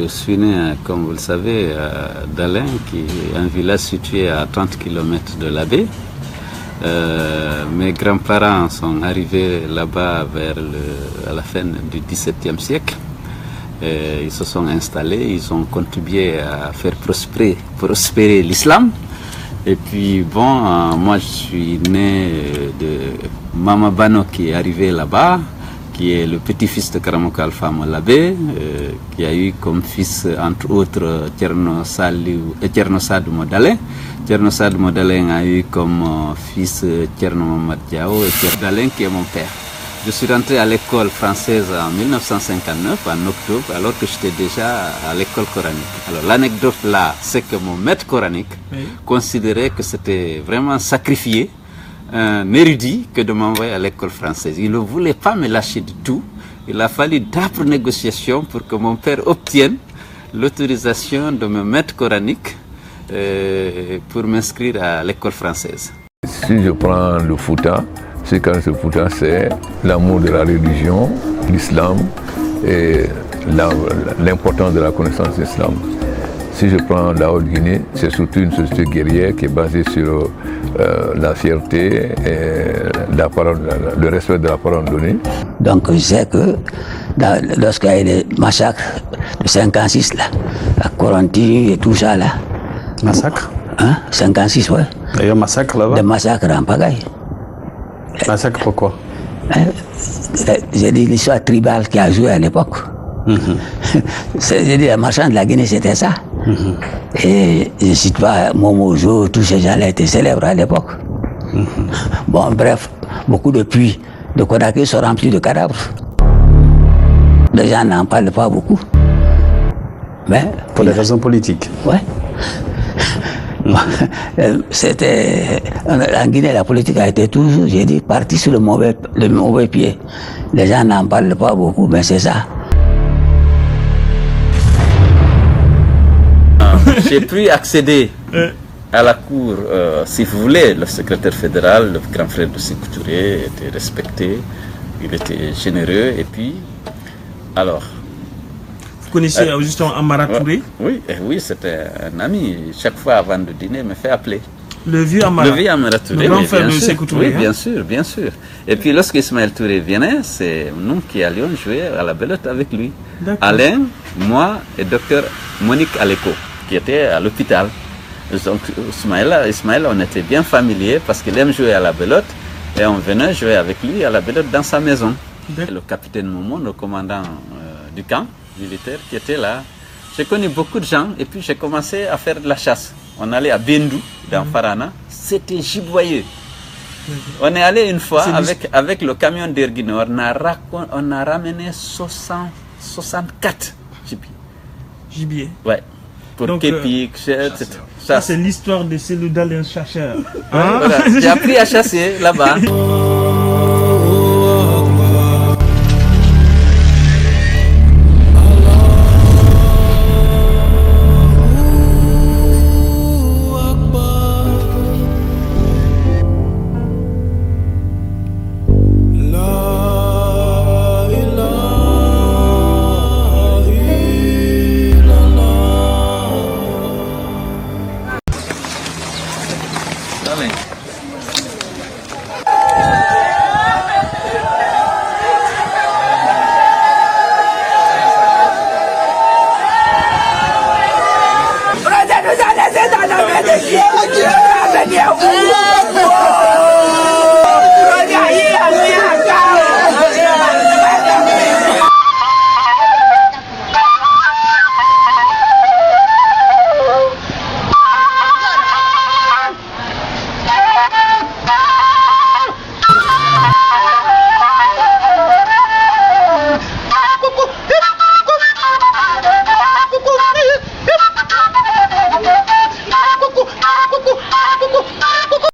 je suis né, comme vous le savez, à Dalin, qui est un village situé à 30 km de la baie. Mes grands-parents sont arrivés là-bas à la fin du XVIIe siècle. Ils se sont installés, ils ont contribué à faire prospérer l'islam. Et puis bon, moi je suis né de Mama Bano qui est arrivé là-bas, qui est le petit-fils de Karamoko Alpha Malabé, qui a eu comme fils entre autres Tcherno Sadou Modalé. Tcherno Sadou Modalé a eu comme fils Tcherno Mamad Diao et Tcherno Dalin qui est mon père. Je suis rentré à l'école française en 1959, en octobre, alors que j'étais déjà à l'école coranique. Alors l'anecdote là, c'est que mon maître coranique considérait que c'était vraiment sacrifié un érudit que de m'envoyer à l'école française. Il ne voulait pas me lâcher du tout. Il a fallu d'âpres négociations pour que mon père obtienne l'autorisation de me mettre coranique pour m'inscrire à l'école française. Si je prends le Fouta, le Fouta, c'est l'amour de la religion, l'islam et l'importance de la connaissance de l'islam. Si je prends la Haute-Guinée, c'est surtout une société guerrière qui est basée sur la fierté et le respect de la parole donnée. Donc je sais que lorsqu'il y a eu des massacres de 56 là, à Corenty et tout ça là. Massacre 56, ouais. D'ailleurs, massacre là-bas. Des massacres en pagaille. Massacre pourquoi? J'ai dit l'histoire tribale qui a joué à l'époque. J'ai dit, les marchands de la Guinée, c'était ça. Et je ne cite pas Momozo, tous ces gens-là étaient célèbres à l'époque. Bon, bref, beaucoup de puits de Conakry sont remplis de cadavres. Les gens n'en parlent pas beaucoup. Mais, pour des raisons politiques. Ouais. C'était en Guinée, la politique a été toujours, j'ai dit, partie sur le mauvais pied. Les gens n'en parlent pas beaucoup, mais c'est ça. J'ai pu accéder à la cour, si vous voulez. Le secrétaire fédéral, le grand frère de Sékou Touré, était respecté, il était généreux, et puis, alors... Vous connaissez justement Amara Touré? Oui, c'était un ami. Chaque fois avant de dîner, il me fait appeler. Le vieux Amara Touré. Le grand frère de Sékou Touré. Oui, bien sûr. Et puis lorsque Ismaël Touré venait, c'est nous qui allions jouer à la belote avec lui. Alain, moi et docteur Monique Aleko, qui était à l'hôpital. Donc Ismaël, on était bien familiers parce qu'il aime jouer à la belote et on venait jouer avec lui à la belote dans sa maison. Le capitaine Momon, le commandant du camp militaire qui était là. J'ai connu beaucoup de gens et puis j'ai commencé à faire de la chasse. On allait à Bendou, dans Farana. C'était giboyeux. On est allé une fois avec le camion d'Erguino. On a ramené 64 gibier. Ouais. Pour Képik, etc. Ça, c'est l'histoire de Seloudal, un chercheur. Voilà. J'ai appris à chasser là-bas. Venez